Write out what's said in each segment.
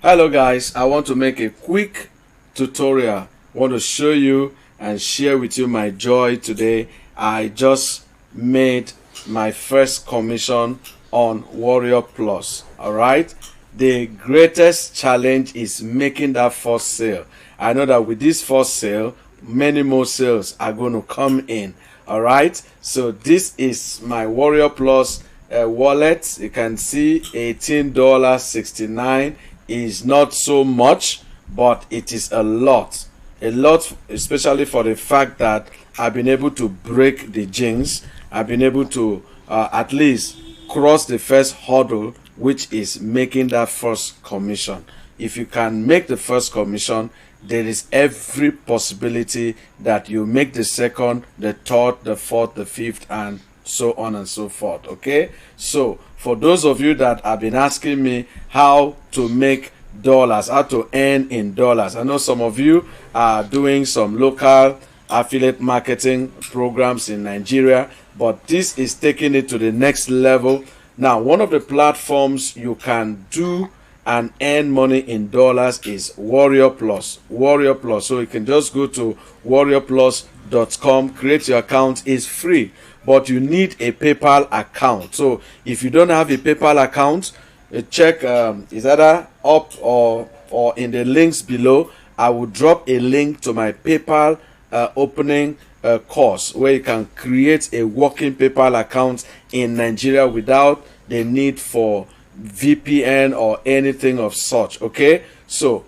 Hello guys, I want to make a quick tutorial. I want to show you and share with you my joy today. I just made my first commission on Warriorplus. Alright, the greatest challenge is making that first sale. I know that with this first sale, many more sales are going to come in. Alright, so this is my Warriorplus wallet. You can see $18.69 is not so much, but it is a lot, especially for the fact that I've been able to break the jinx. I've been able to at least cross the first hurdle, which is making that first commission. If you can make the first commission, there is every possibility that you make the second, the third, the fourth, the fifth, and so on and so forth. Okay, so for those of you that have been asking me how to make dollars, how to earn in dollars, I know some of you are doing some local affiliate marketing programs in Nigeria, but this is taking it to the next level. Now, one of the platforms you can do and earn money in dollars is Warriorplus. So you can just go to warriorplus.com, create your account. It's free, but you need a PayPal account. So if you don't have a PayPal account, check is either up or in the links below. I will drop a link to my PayPal opening course where you can create a working PayPal account in Nigeria without the need for VPN or anything of such. Okay, so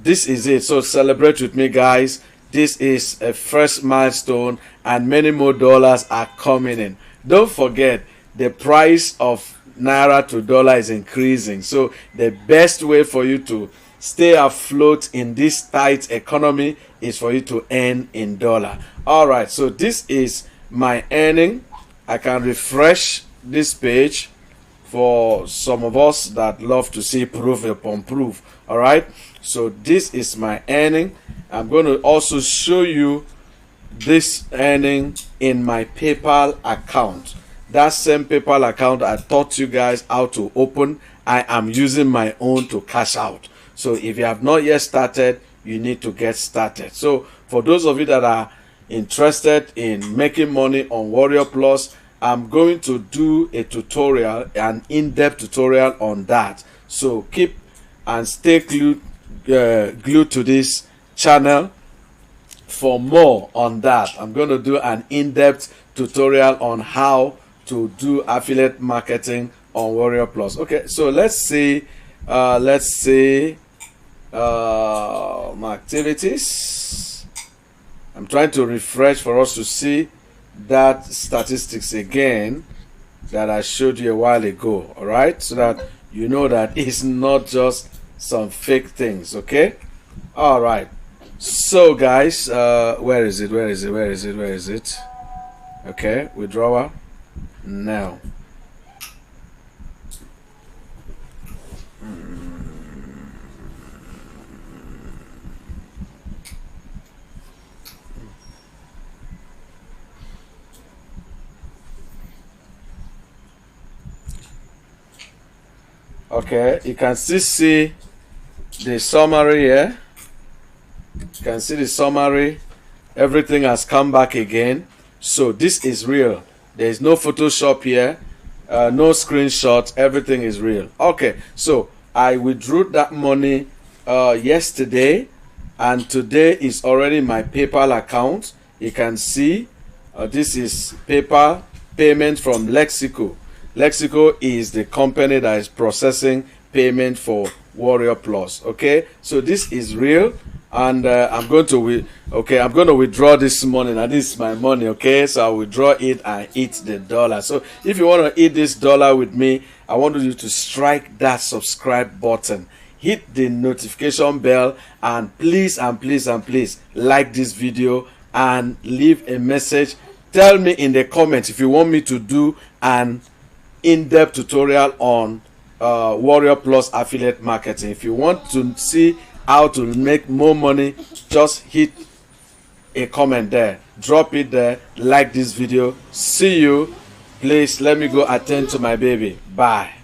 this is it. So celebrate with me, guys. This is a first milestone, and many more dollars are coming in. Don't forget, the price of naira to dollar is increasing, so the best way for you to stay afloat in this tight economy is for you to earn in dollar. All right, so this is my earning. I can refresh this page for some of us that love to see proof upon proof. All right, so this is my earning. I'm going to also show you this earning in my PayPal account. That same PayPal account I taught you guys how to open, I am using my own to cash out. So if you have not yet started, you need to get started. So for those of you that are interested in making money on Warriorplus, I'm going to do a tutorial, an in-depth tutorial on that. So keep and stay glued to this channel for more on that. I'm going to do an in-depth tutorial on how to do affiliate marketing on Warriorplus. Okay, so let's see my activities. I'm trying to refresh for us to see that statistics again that I showed you a while ago. All right, so that you know that it's not just some fake things. Okay, all right, so guys, where is it? Okay, withdrawal now. Okay, you can still see the summary here. You can see the summary. Everything has come back again. So this is real. There is no Photoshop here, no screenshot. Everything is real. Okay, so I withdrew that money yesterday, and today is already my PayPal account. You can see this is PayPal payment from Lexico. Lexico is the company that is processing payment for Warriorplus. Okay, so this is real, and I'm going to withdraw this money. Now this is my money. Okay, so I'll withdraw it and eat the dollar. So if you want to eat this dollar with me, I want you to strike that subscribe button, hit the notification bell, and please like this video and leave a message. Tell me in the comments if you want me to do an in-depth tutorial on Warriorplus affiliate marketing. If you want to see how to make more money, just hit a comment there, drop it there, like this video. See you. Please let me go attend to my baby. Bye.